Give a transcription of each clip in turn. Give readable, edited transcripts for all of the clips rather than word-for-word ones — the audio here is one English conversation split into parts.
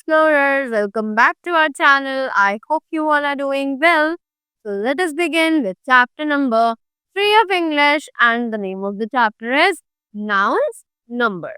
explorers, welcome back to our channel. I hope you all are doing well. So let us begin with chapter number 3 of English, and the name of the chapter is Nouns Number.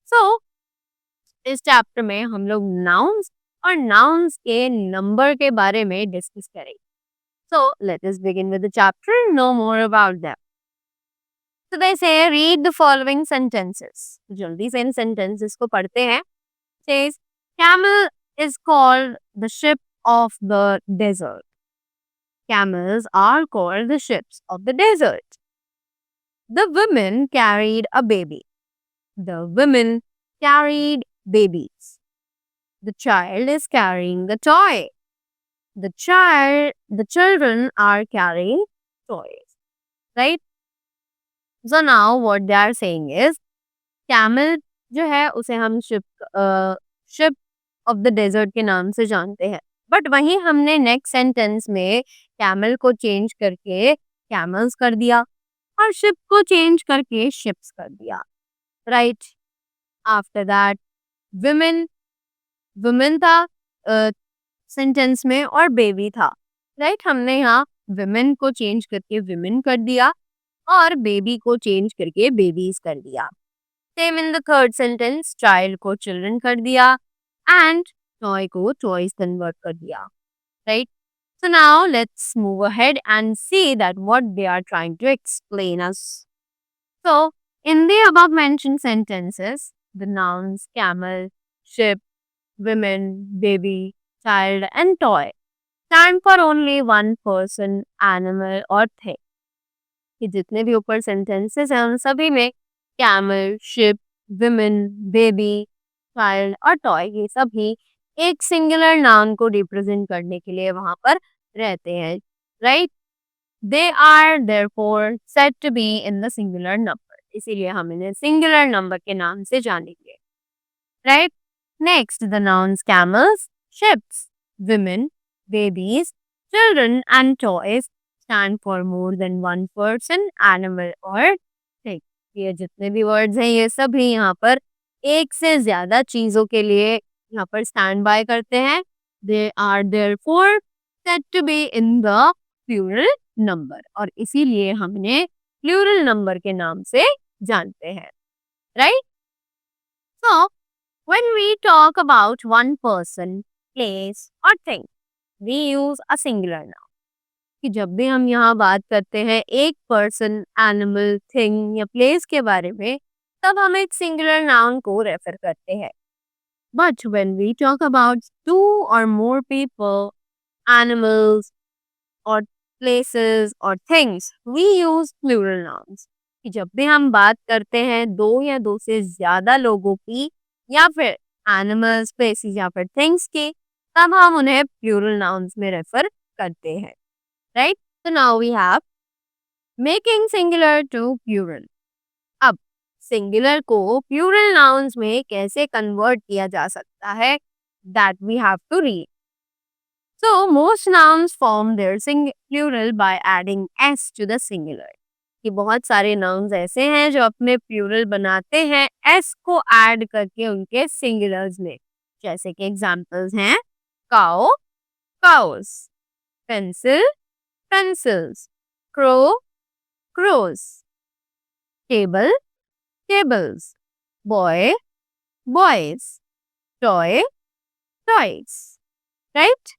So इस chapter में हम लोग nouns और nouns के number के बारे में discuss करेंगे. So let us begin with the chapter, know more about them. So they say read the following sentences. जल्दी से इन sentences को पढ़ते हैं. Says camel is called the ship of the desert. Camels are called the ships of the desert. The women carried a baby. The women carried babies. The child is carrying the toy. The children are carrying toys. Right? So now what they are saying is camel जो है उसे हम ship of the desert के नाम से जानते हैं. But वहीं हमने नेक्स्ट सेंटेंस में कैमल को चेंज करके कैमल्स कर दिया और शिप को चेंज करके शिप्स कर दिया. राइट. आफ्टर दैट वुमेन था सेंटेंस में और बेबी था. राइट. हमने यहाँ वुमेन को चेंज करके विमेन कर दिया और बेबी को चेंज करके बेबीज कर दिया. Same in the third sentence child को चिल्ड्रन कर दिया एंड टॉय को टॉयज कन्वर्ट कर दिया. Right. So now let's move ahead and see that what they are trying to explain us. So in the above mentioned sentences, the nouns camel, ship, women, baby, child and toy stand for only one person, animal or thing. कि जितने भी ऊपर sentences हैं उन सभी में camel, ship, women, baby, child और toy ये सभी एक सिंगुलर नाउन को रिप्रेजेंट करने के लिए वहां पर रहते हैं. Right. They are therefore said to be in the singular number. इसीलिए हम इन्हें सिंगुलर नंबर के नाम से जानेंगे. Right. Next the nouns camels, ships, women, babies, children and toys stand for more than one person, animal or thing. ये जितने भी वर्ड्स हैं ये सभी यहाँ पर एक से ज्यादा चीजों के लिए यहाँ पर स्टैंड बाय करते हैं. They are therefore said to be in the plural number और इसीलिए हमने प्लूरल नंबर के नाम से जानते हैं. Right? So when we talk about one person, place or thing, we use a singular noun. कि जब भी हम यहाँ बात करते हैं एक पर्सन, एनिमल, थिंग या प्लेस के बारे में तब हम एक सिंगुलर नाउन को रेफर करते हैं. But when we talk about two or more people, animals और प्लेसेस और things, we use plural nouns. कि जब भी हम बात करते हैं दो या दो से ज्यादा लोगों की या फिर एनिमल्स, प्लेसेस या फिर थिंग्स की तब हम उन्हें प्लूरल नाउन्स में रेफर करते हैं. Right? So now we have making singular to plural. अब singular को plural nouns में कैसे convert किया जा सकता है that we have to read. So most nouns form their plural by adding s to the singular. कि बहुत सारे nouns ऐसे हैं जो अपने plural बनाते हैं s को add करके उनके singulars में. जैसे कि examples हैं cow, cows, pencil, pencils, crow, crows, table, tables, boy, boys, toy, toys. Right?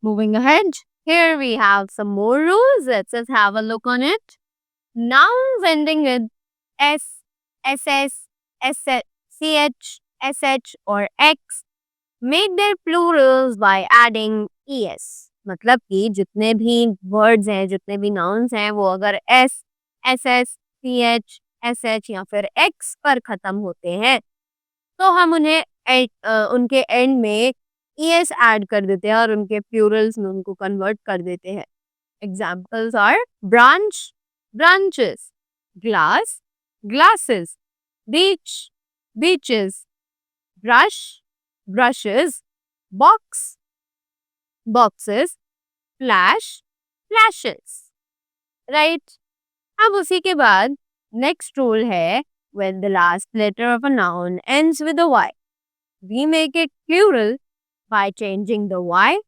Moving ahead, here we have some more rules. Let's just have a look on it. Nouns ending with s, ss, ch, sh or x make their plurals by adding es. मतलब कि जितने भी words हैं, जितने भी nouns हैं वो अगर S, S S, C H, S H या फिर एक्स पर खत्म होते हैं तो हम उन्हें उनके एंड में ईएस ऐड कर देते हैं और उनके प्लूरल्स में उनको कन्वर्ट कर देते हैं. Examples are branch, branches, glass, glasses, beach, beaches, brush, brushes, box, boxes, flash, flashes. Right? अब उसी के बाद next rule है when the last letter of a noun ends with a y, we make it plural by changing the y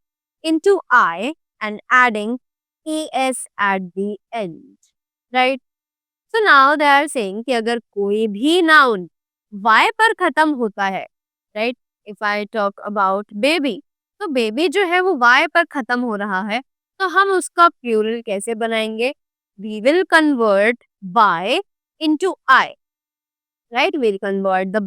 into I and adding es at the end, right? So now they are saying कि अगर कोई भी noun y पर खत्म होता है, right? If I talk about baby, तो baby जो है वो y पर खत्म हो रहा है, तो हम उसका plural कैसे बनाएंगे? We will convert by into I, right? We'll convert the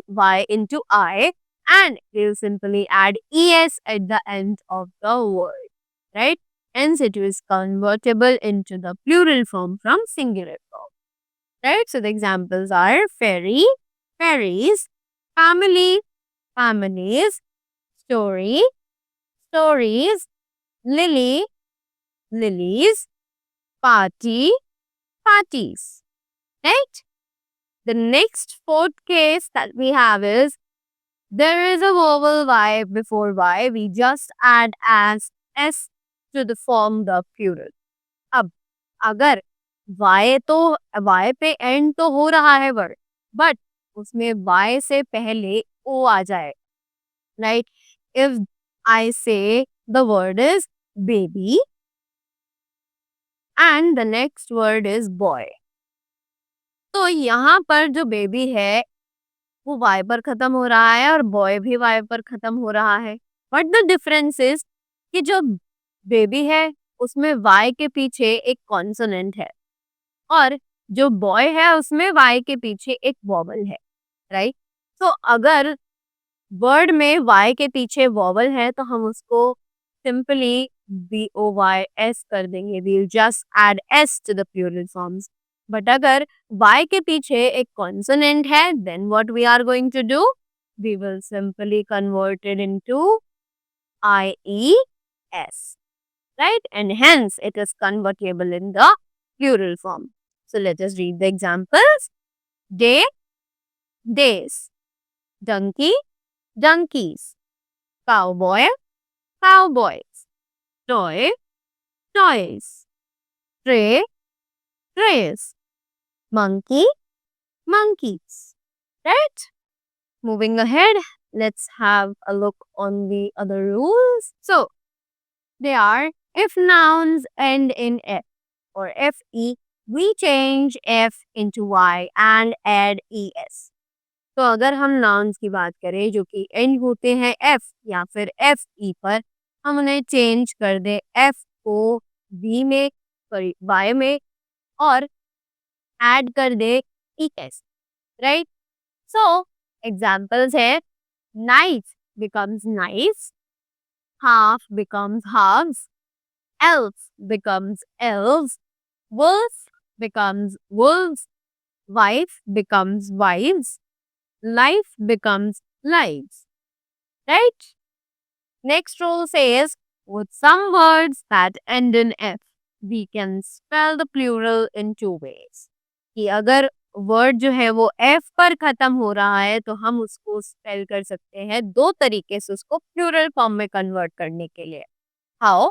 y into I and we'll simply add es at the end of the word, right? Hence it is convertible into the plural form from singular form, right? So the examples are fairy, fairies, family, families, story, stories, lily, lilies, party, parties, right? The next fourth case that we have is there is a vowel y before y. We just add as s to the form the plural. अब अगर y तो y पे end तो हो रहा है word, but उसमें y से पहले o आ जाए, right? If I say the word is baby and the next word is boy, तो यहाँ पर जो baby है वो y पर खत्म हो रहा है और boy भी y पर खत्म हो रहा है. But the difference is कि जो baby है उसमें y के पीछे एक consonant है और जो boy है उसमें y के पीछे एक vowel है, right? तो अगर word में y के पीछे vowel है तो हम उसको simply boys कर देंगे. We'll just add s to the plural forms. But अगर y के पीछे एक consonant है, then what we are going to do? We will simply convert it into ies, right? And hence it is convertible in the plural form. So let us read the examples. Day, days. Donkey, donkeys. Cowboy, cowboys. Toy, toys. Tray, trays. Monkey, monkeys. Right? Moving ahead, let's have a look on the other rules. So, they are if nouns end in f or fe, we change f into y and add es. तो अगर हम nouns की बात करें जो कि end होते हैं f या फिर fe पर, हम उन्हें change कर दें f को v में, सॉरी y में और add कर दे es, right? So examples है nice becomes nice, half becomes halves, elf becomes elves, wolf becomes wolves, wife becomes wives, life becomes lives, right? Next rule says with some words that end in f, we can spell the plural in two ways. कि अगर word जो है वो F पर खत्म हो रहा है तो हम उसको स्पेल कर सकते हैं दो तरीके से उसको प्लूरल फॉर्म में कन्वर्ट करने के लिए. हाउ?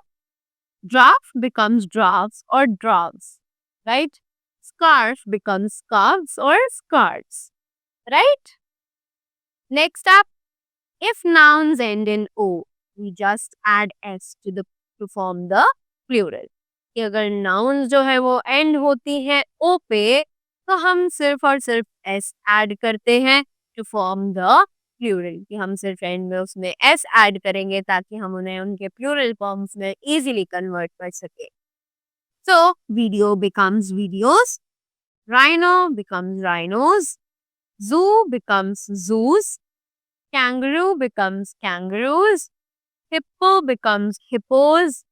ड्राफ्ट बिकम्स ड्राफ्ट्स और drafts, right? Scarf becomes scarfs और scarfs, right? Next up, if nouns end in o, we just add s to form the plural. कि अगर nouns जो है वो end होती हैं o पे, तो हम सिर्फ और सिर्फ s ऐड करते हैं to form the plural. कि हम सिर्फ end में उसमें s ऐड करेंगे ताकि हम उन्हें उनके plural forms में easily convert कर सके. So, video becomes videos, rhino becomes rhinos, zoo becomes zoos, kangaroo becomes kangaroos, hippo becomes hippos,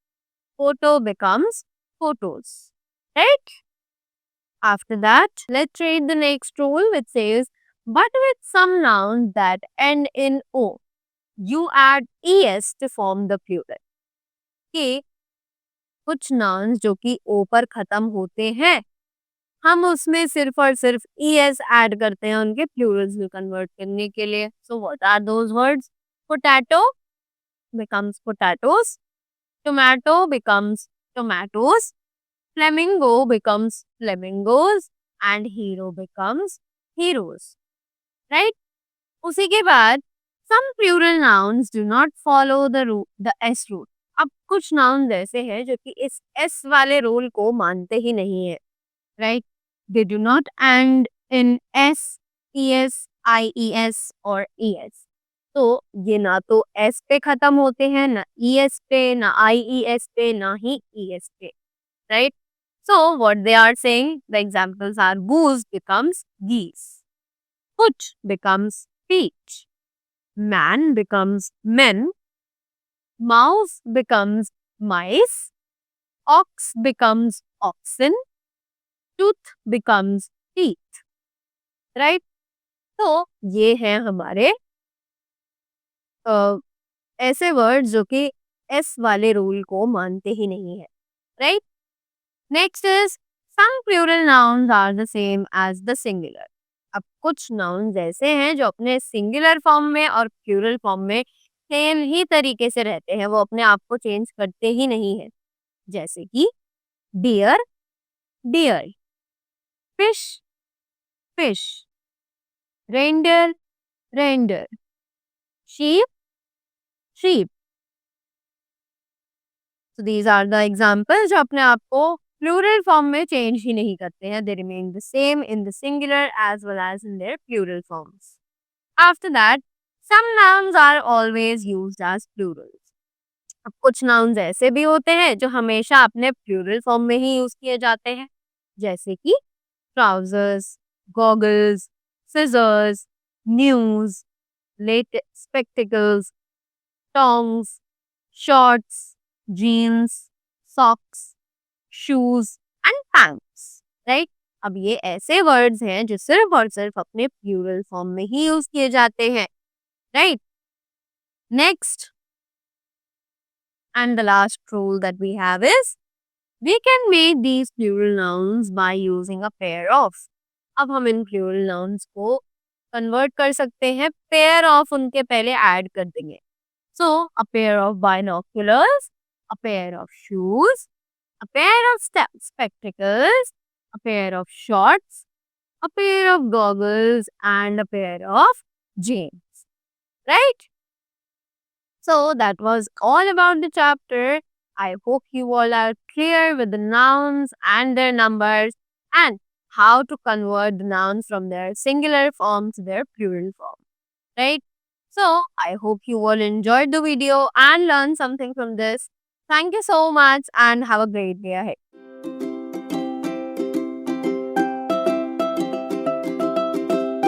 photo becomes photos, right? After that, let's read the next rule which says, but with some nouns that end in o, you add es to form the plural. कि कुछ nouns जो कि o पर खत्म होते हैं, हम उसमें सिर्फ और सिर्फ es ऐड करते हैं उनके plurals में कन्वर्ट करने के लिए. So what are those words? Potato becomes potatoes, tomato becomes tomatoes, flamingo becomes flamingos and hero becomes heroes, right? उसी के बाद Some plural nouns do not follow the S rule. अब कुछ nouns ऐसे हैं जो कि इस S वाले रूल को मानते ही नहीं है, right? They do not end in S, ES, IES और ES. तो ये ना तो S पे खत्म होते हैं, ना ES पे, ना IES पे, ना ही ES पे, right? So what they are saying, the examples are goose becomes geese, foot becomes feet, man becomes men, mouse becomes mice, ox becomes oxen, tooth becomes teeth, right? तो ये हैं हमारे ऐसे वर्ड जो कि एस वाले rule को मानते ही नहीं है, right? Next is some plural nouns are the same as the singular. अब कुछ नाउन्स ऐसे हैं जो अपने सिंगुलर फॉर्म में और प्लूरल फॉर्म में सेम ही तरीके से रहते हैं, वो अपने आप को चेंज करते ही नहीं है. जैसे कि deer, deer, fish, fish, reindeer, reindeer, sheep, sheep. So these are the examples जो अपने आप को plural form में change ही नहीं करते हैं. They remain the same in the singular as well as in their plural forms. After that, some nouns are always used as plurals. अब कुछ nouns ऐसे भी होते हैं जो हमेशा अपने plural form में ही use किए जाते हैं. जैसे कि trousers, goggles, scissors, news, spectacles, tongs, shorts, jeans, socks, shoes and pants, right? अब ये ऐसे words हैं जो सिर्फ और सिर्फ अपने plural form में ही use किए जाते हैं, right? Next and the last rule that we have is we can make these plural nouns by using a pair of. अब हम इन plural nouns को convert कर सकते हैं, pair of उनके पहले add कर देंगे. So, a pair of binoculars, a pair of shoes, a pair of spectacles, a pair of shorts, a pair of goggles, and a pair of jeans. Right? So, that was all about the chapter. I hope you all are clear with the nouns and their numbers and how to convert the nouns from their singular form to their plural form. Right? So, I hope you all enjoyed the video and learned something from this. Thank you so much and have a great day ahead.